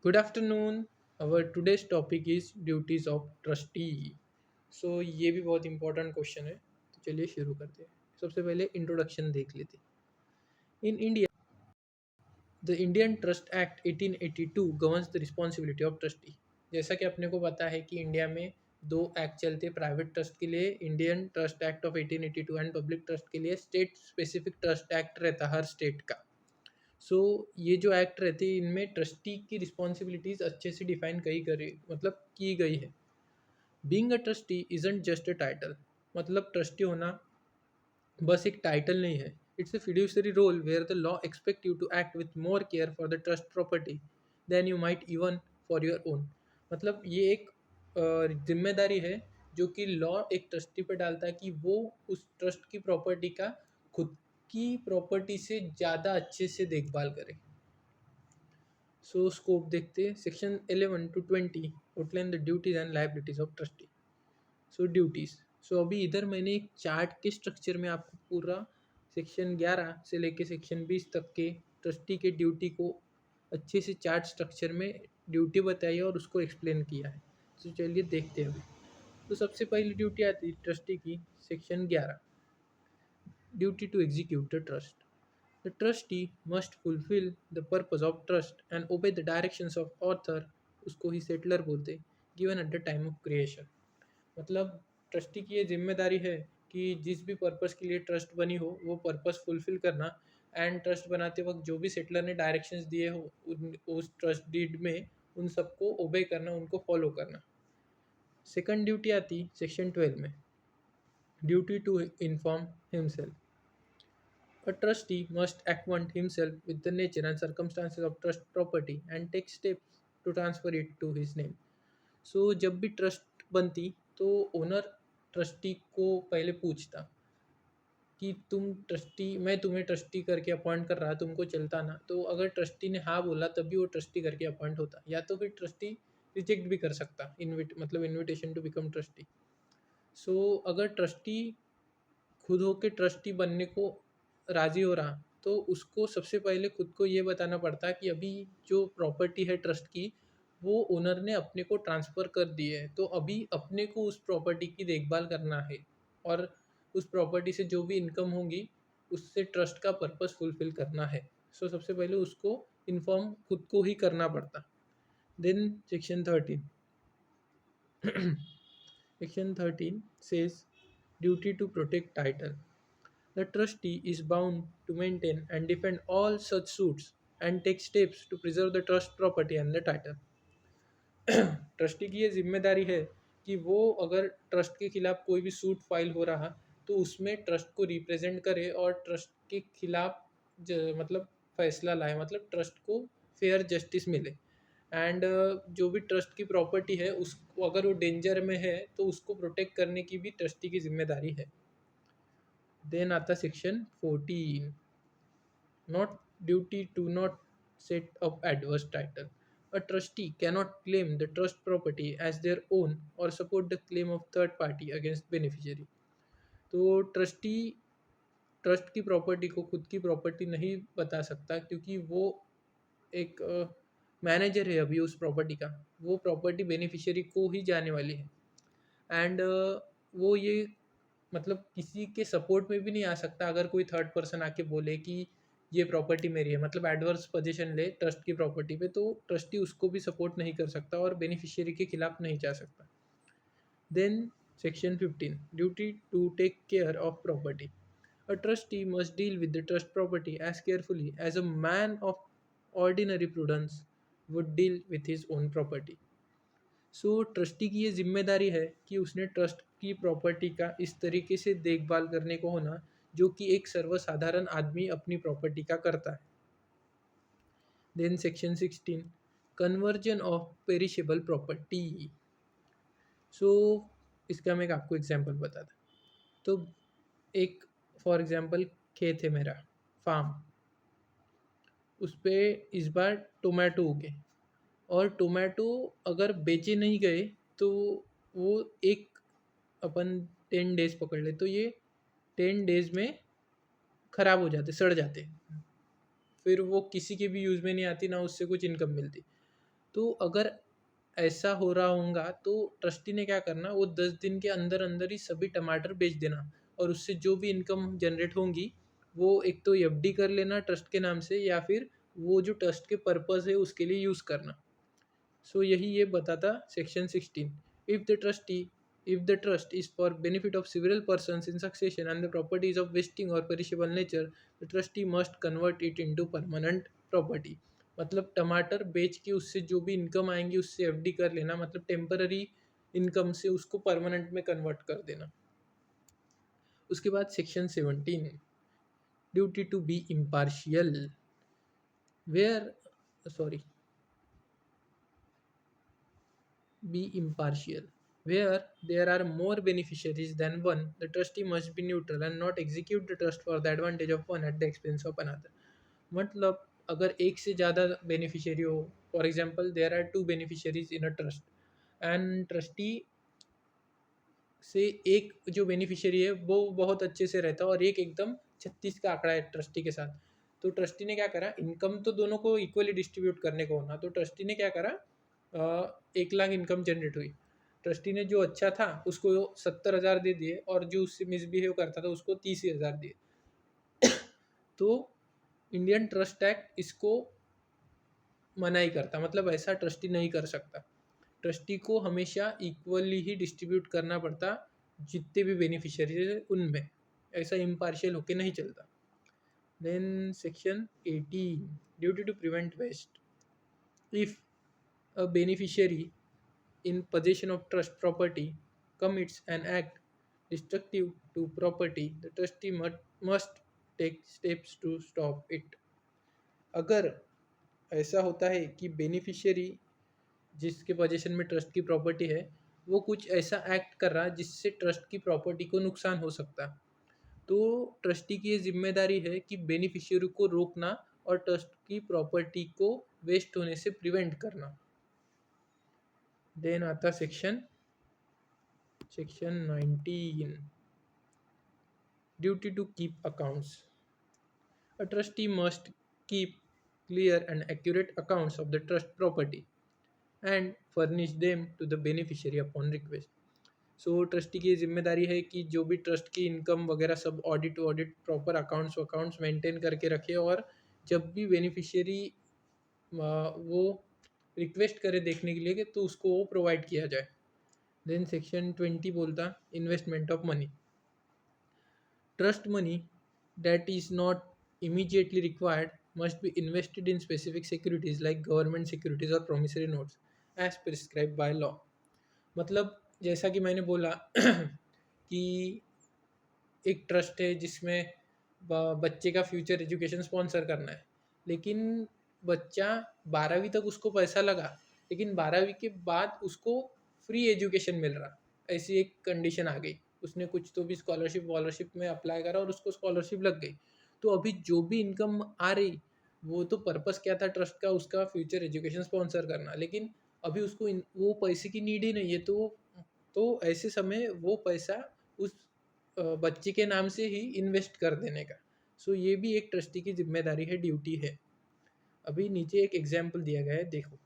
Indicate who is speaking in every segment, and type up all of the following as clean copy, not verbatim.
Speaker 1: Good afternoon. Our today's topic is duties of trustee. So ये भी बहुत important question है, तो चलिए शुरू करते हैं. सबसे पहले इंट्रोडक्शन देख लेते हैं. In India the Indian trust act 1882 governs the responsibility of trustee. जैसा कि अपने को पता है कि इंडिया में दो एक्ट चलते हैं प्राइवेट ट्रस्ट के लिए, Indian trust act of 1882, and public trust के लिए स्टेट स्पेसिफिक ट्रस्ट एक्ट रहता है हर स्टेट का. सो ये जो एक्ट रहते हैं इनमें ट्रस्टी की रिस्पॉन्सिबिलिटीज़ अच्छे से डिफाइन कही करी मतलब की गई है. Being a trustee isn't just a title. मतलब ट्रस्टी होना बस एक टाइटल नहीं है. It's a fiduciary role where the law expect you to act with more care for the trust property than you might even for your own. मतलब ये एक जिम्मेदारी है जो कि लॉ एक ट्रस्टी पे डालता है कि वो उस ट्रस्ट की प्रॉपर्टी का खुद की प्रॉपर्टी से ज़्यादा अच्छे से देखभाल करे. सो स्कोप देखते हैं. Section 11 to 20 outline the duties and liabilities of trustee. So duties. So अभी इधर मैंने एक चार्ट के स्ट्रक्चर में आपको पूरा सेक्शन 11 से लेके सेक्शन 20 तक के ट्रस्टी के ड्यूटी को अच्छे से चार्ट स्ट्रक्चर में ड्यूटी बताई है और उसको एक्सप्लेन किया है. तो चलिए देखते हैं अभी. तो सबसे पहली ड्यूटी आती है ट्रस्टी की, section 11. Duty to execute the trust. The trustee must fulfill the purpose of trust and obey the directions of author, उसको ही सेटलर बोलते, given at the time of creation. मतलब ट्रस्टी की ये जिम्मेदारी है कि जिस भी पर्पस के लिए ट्रस्ट बनी हो वो पर्पस फुलफिल करना, एंड ट्रस्ट बनाते वक्त जो भी सेटलर ने डायरेक्शंस दिए हो उस ट्रस्ट डीड में उन सबको ओबे करना, उनको फॉलो करना. सेकंड ड्यूटी आती सेक्शन 12 में, duty to inform himself. A trustee must acquaint himself with the nature and circumstances of trust property and take steps to transfer it to his name. सो जब भी ट्रस्ट बनती तो owner trustee को पहले पूछता कि तुम ट्रस्टी, मैं तुम्हें ट्रस्टी करके अपॉइंट कर रहा, तुमको चलता ना. तो अगर ट्रस्टी ने हाँ बोला तभी वो ट्रस्टी करके अपॉइंट होता, या तो फिर ट्रस्टी रिजेक्ट भी कर सकता मतलब इनविटेशन टू बिकम ट्रस्टी. सो अगर ट्रस्टी खुद होके ट्रस्टी बनने को राज़ी हो रहा तो उसको सबसे पहले खुद को ये बताना पड़ता कि अभी जो प्रॉपर्टी है ट्रस्ट की वो ओनर ने अपने को ट्रांसफ़र कर दी है, तो अभी अपने को उस प्रॉपर्टी की देखभाल करना है और उस प्रॉपर्टी से जो भी इनकम होगी उससे ट्रस्ट का पर्पस फुलफिल करना है. सो सबसे पहले उसको इन्फॉर्म खुद को ही करना पड़ता. Then section 13. Section 13 says duty to protect title. The trustee is bound to maintain and defend all such suits and take steps to preserve the trust property and the title. Trustee की ये जिम्मेदारी है कि वो अगर trust के खिलाफ कोई भी सूट फाइल हो रहा तो उसमें ट्रस्ट को रिप्रेजेंट करे और ट्रस्ट के खिलाफ मतलब फैसला लाए, मतलब ट्रस्ट को फेयर जस्टिस मिले. एंड जो भी ट्रस्ट की प्रॉपर्टी है उसको अगर वो डेंजर में है तो उसको प्रोटेक्ट करने की भी ट्रस्टी की जिम्मेदारी है. देन आता section 14, not duty to not set up adverse title. A trustee cannot claim the trust property as their own or support the claim of third party against beneficiary. तो trustee trust की property को खुद की property नहीं बता सकता क्योंकि वो एक मैनेजर है अभी उस प्रॉपर्टी का. वो प्रॉपर्टी बेनिफिशियरी को ही जाने वाली है. एंड वो ये मतलब किसी के सपोर्ट में भी नहीं आ सकता अगर कोई थर्ड पर्सन आके बोले कि ये प्रॉपर्टी मेरी है, मतलब एडवर्स पोजीशन ले ट्रस्ट की प्रॉपर्टी पे, तो ट्रस्टी उसको भी सपोर्ट नहीं कर सकता और बेनिफिशियरी के खिलाफ नहीं जा सकता. Then section 15, duty to take care of property. A trustee must deal with the trust property as carefully as a man of ordinary prudence would deal with his own property. So trustee की ये जिम्मेदारी है कि उसने trust की property का इस तरीके से देखभाल करने को होना जो कि एक सर्वसाधारण आदमी अपनी प्रॉपर्टी का करता है. Then section 16, conversion of perishable property. So इसका मैं एक आपको एग्जांपल बताता. तो एक फॉर एग्जांपल खेत है मेरा, फार्म. उस पे इस बार टोमेटो उगे और टोमेटो अगर बेचे नहीं गए तो वो एक अपन 10 डेज पकड़ ले तो ये 10 डेज में ख़राब हो जाते, सड़ जाते. फिर वो किसी के भी यूज़ में नहीं आती, ना उससे कुछ इनकम मिलती. तो अगर ऐसा हो रहा होगा तो ट्रस्टी ने क्या करना, वो 10 दिन के अंदर अंदर ही सभी टमाटर बेच देना, और उससे जो भी इनकम जनरेट होंगी वो एक तो एफडी कर लेना ट्रस्ट के नाम से, या फिर वो जो ट्रस्ट के पर्पज़ है उसके लिए यूज़ करना। सो यही ये बताता section 16। If the trustee if the trust is for benefit of several persons in succession and the property is of wasting or perishable nature, the trustee must convert it into permanent property। मतलब टमाटर बेच के उससे जो भी income आएंगी उससे FD कर लेना, मतलब टेम्पररी इनकम से उसको परमानेंट में कन्वर्ट कर देना। उसके बाद section 17, duty to be impartial where sorry be impartial. Where there are more beneficiaries than one, the trustee must be neutral and not execute the trust for the advantage of one at the expense of another। मतलब अगर एक से ज़्यादा beneficiary हो, for example there are two beneficiaries in a trust, and trustee से एक जो beneficiary है वो बहुत अच्छे से रहता है और एक एकदम 36 का आंकड़ा है ट्रस्टी के साथ, तो ट्रस्टी ने क्या करा, इनकम तो दोनों को इक्वली डिस्ट्रीब्यूट करने को होना, तो ट्रस्टी ने क्या करा, 1 लाख इनकम जनरेट हुई, ट्रस्टी ने जो अच्छा था उसको 70,000 दे दिए और जो उससे मिसबिहेव करता था उसको 30,000 दिए। तो इंडियन ट्रस्ट एक्ट इसको मना ही करता, मतलब ऐसा ट्रस्टी नहीं कर सकता। ट्रस्टी को हमेशा इक्वली ही डिस्ट्रीब्यूट करना पड़ता जितने भी बेनिफिशियरी है उनमें, ऐसा इम्पार्शियल होके नहीं चलता। Then section 18, duty to prevent waste. If a beneficiary in possession of trust property commits an act destructive to property, the trustee must take steps to stop it। अगर ऐसा होता है कि बेनिफिशियरी जिसके पोजीशन में ट्रस्ट की property है वो कुछ ऐसा एक्ट कर रहा है जिससे ट्रस्ट की प्रॉपर्टी को नुकसान हो सकता है, तो ट्रस्टी की ये जिम्मेदारी है कि बेनिफिशियरी को रोकना और ट्रस्ट की प्रॉपर्टी को वेस्ट होने से प्रिवेंट करना। देन आता section 19, duty to keep accounts। A trustee must keep clear and accurate accounts of the trust property and furnish them to the beneficiary upon request। So trustee की जिम्मेदारी है कि जो भी ट्रस्ट की इनकम वगैरह सब ऑडिट प्रॉपर अकाउंट्स मेंटेन करके रखे, और जब भी बेनिफिशियरी वो रिक्वेस्ट करे देखने के लिए कि तो उसको वो प्रोवाइड किया जाए। देन सेक्शन 20 बोलता investment of money. Trust money that is not immediately required must be invested in specific securities like government securities or promissory notes as prescribed by law। मतलब जैसा कि मैंने बोला कि एक ट्रस्ट है जिसमें बच्चे का फ्यूचर एजुकेशन स्पॉन्सर करना है, लेकिन बच्चा 12वीं तक उसको पैसा लगा, लेकिन 12वीं के बाद उसको फ्री एजुकेशन मिल रहा, ऐसी एक कंडीशन आ गई, उसने कुछ तो भी स्कॉलरशिप वॉलरशिप में अप्लाई करा और उसको स्कॉलरशिप लग गई, तो अभी जो भी इनकम आ रही वो तो पर्पस क्या था ट्रस्ट का, उसका फ्यूचर एजुकेशन स्पॉन्सर करना, लेकिन अभी उसको वो पैसे की नीड ही नहीं है, तो ऐसे समय वो पैसा उस बच्चे के नाम से ही इन्वेस्ट कर देने का। सो ये भी एक ट्रस्टी की जिम्मेदारी है, ड्यूटी है। अभी नीचे एक एग्जाम्पल दिया गया है, देखो।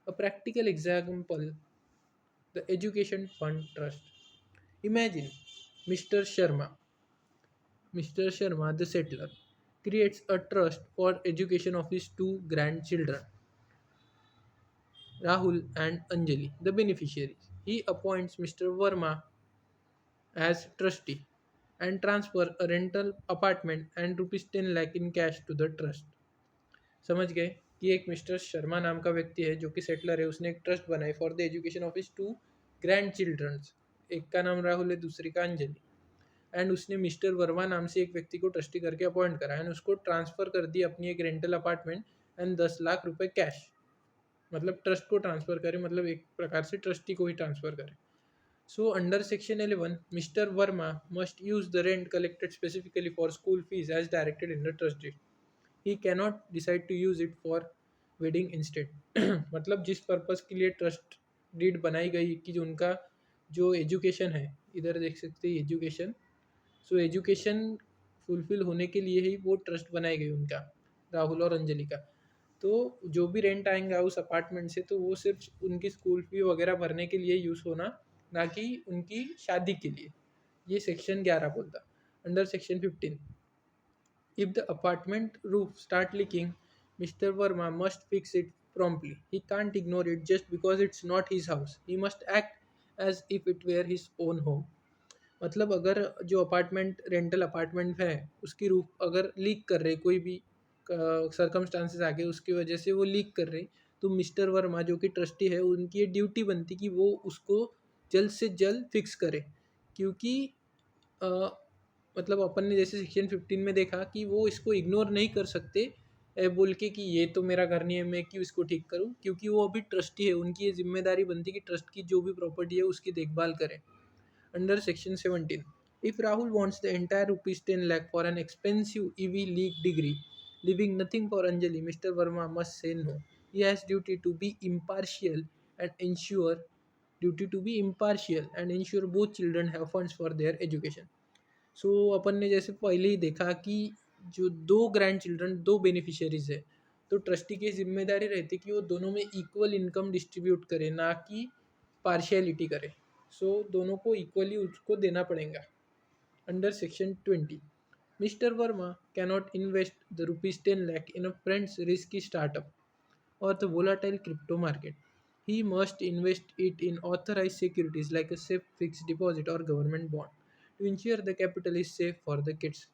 Speaker 1: A practical example, the education fund trust. Imagine mister Sharma the settler creates a trust for education of his two grandchildren, Rahul and Anjali, the beneficiaries. He appoints Mr. Verma as trustee and transfer a rental apartment and rupees 10 lakh in cash to the trust। समझ गए कि एक mister Sharma नाम का व्यक्ति है जो कि सेटलर है, उसने एक ट्रस्ट बनाई for the education of his two grandchildrens, एक का नाम राहुल है दूसरी का अंजलि, एंड उसने मिस्टर वर्मा नाम से एक व्यक्ति को ट्रस्टी करके अपॉइंट करा एंड उसको ट्रांसफ़र कर दी अपनी एक रेंटल अपार्टमेंट एंड 10 लाख रुपए कैश, मतलब ट्रस्ट को ट्रांसफ़र करे, मतलब एक प्रकार से ट्रस्टी को ही ट्रांसफ़र करे। So under section 11, Mr. Verma must use the rent collected specifically for school fees as directed in the trust deed। He cannot decide to use it for wedding instead। मतलब जिस purpose के लिए trust deed बनाई गई कि जो उनका जो एजुकेशन है, इधर देख सकते हैं एजुकेशन, सो एजुकेशन फुलफिल होने के लिए ही वो ट्रस्ट बनाई गई उनका, राहुल और अंजलि का। तो जो भी रेंट आएगा उस अपार्टमेंट से, तो वो सिर्फ उनकी स्कूल फी वगैरह भरने के लिए यूज़ होना, ना कि उनकी शादी के लिए। ये सेक्शन 11 बोलता। Under section 15, if the apartment roof start leaking, Mr. Verma must fix it promptly. He can't ignore it just because it's not his house. He must act as if it were his own home. मतलब अगर जो apartment rental apartment है उसकी roof अगर leak कर रहे, कोई भी सरकमस्टांसेस आके उसकी वजह से वो लीक कर रहे, तो मिस्टर वर्मा जो कि ट्रस्टी है उनकी ये ड्यूटी बनती कि वो उसको जल्द से जल्द फिक्स करे। क्योंकि अ, मतलब अपन ने जैसे सेक्शन 15 में देखा कि वो इसको इग्नोर नहीं कर सकते बोल के कि ये तो मेरा घर नहीं है, मैं क्यों इसको ठीक करूं, क्योंकि वो अभी ट्रस्टी है, उनकी ये जिम्मेदारी बनती है कि ट्रस्ट की जो भी प्रॉपर्टी है उसकी देखभाल करें। Under Section 17, if Rahul wants the entire rupees 10 lakh for an expensive EV league degree, leaving nothing for Anjali, Mr. Verma must say no. He has duty to be impartial and ensure both children have funds for their education. सो अपन ने जैसे पहले ही देखा कि जो दो grand children, दो beneficiaries है, तो ट्रस्टी की जिम्मेदारी रहती है कि वो दोनों में इक्वल इनकम डिस्ट्रीब्यूट करे, ना कि पार्शियलिटी करे। सो दोनों को इक्वली उसको देना पड़ेगा। Under section 20, mister Verma cannot invest the ₹10 lakh in a friend's risky startup or the volatile crypto market. He must invest it in authorized securities like a safe fixed deposit or government bond to ensure the capital is safe for the kids.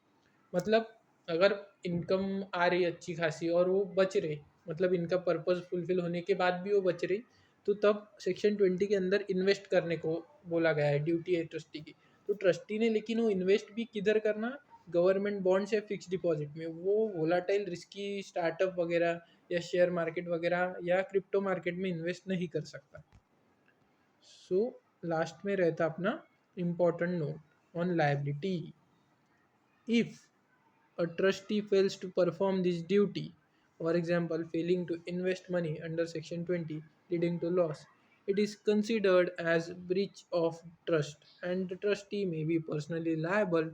Speaker 1: मतलब अगर income आ रही अच्छी खासी और वो बच रहे, मतलब इनका पर्पस फुलफिल होने के बाद भी वो बच रही, तो तब सेक्शन 20 के अंदर इन्वेस्ट करने को बोला गया है, ड्यूटी है ट्रस्टी की। तो ट्रस्टी ने लेकिन वो इन्वेस्ट भी किधर करना, गवर्नमेंट बॉन्ड्स या फिक्स डिपॉजिट में। वो वोलाटाइल रिस्की स्टार्टअप वगैरह या शेयर मार्केट वगैरह या क्रिप्टो मार्केट में इन्वेस्ट नहीं कर सकता। सो लास्ट में रहता अपना important note on liability. If a trustee fails to perform this duty, for example, failing to invest money under Section 20, leading to loss, it is considered as breach of trust, and the trustee may be personally liable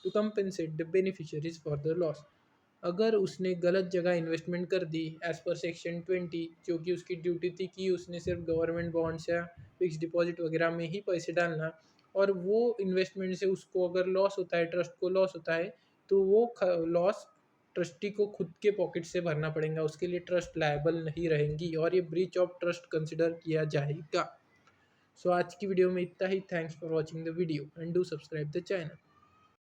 Speaker 1: to compensate the beneficiaries for the loss. अगर उसने गलत जगह investment कर दी as per section 20, जो कि उसकी duty थी कि उसने सिर्फ गवर्नमेंट बॉन्ड्स या फिक्स डिपॉजिट वगैरह में ही पैसे डालना, और वो इन्वेस्टमेंट से उसको अगर लॉस होता है, ट्रस्ट को लॉस होता है, तो वो लॉस ट्रस्टी को खुद के पॉकेट से भरना पड़ेगा, उसके लिए ट्रस्ट लायबल नहीं रहेंगी और ये ब्रीच ऑफ ट्रस्ट कंसिडर किया जाएगा। सो आज की वीडियो में इतना ही। Thanks for watching the video and do subscribe the channel.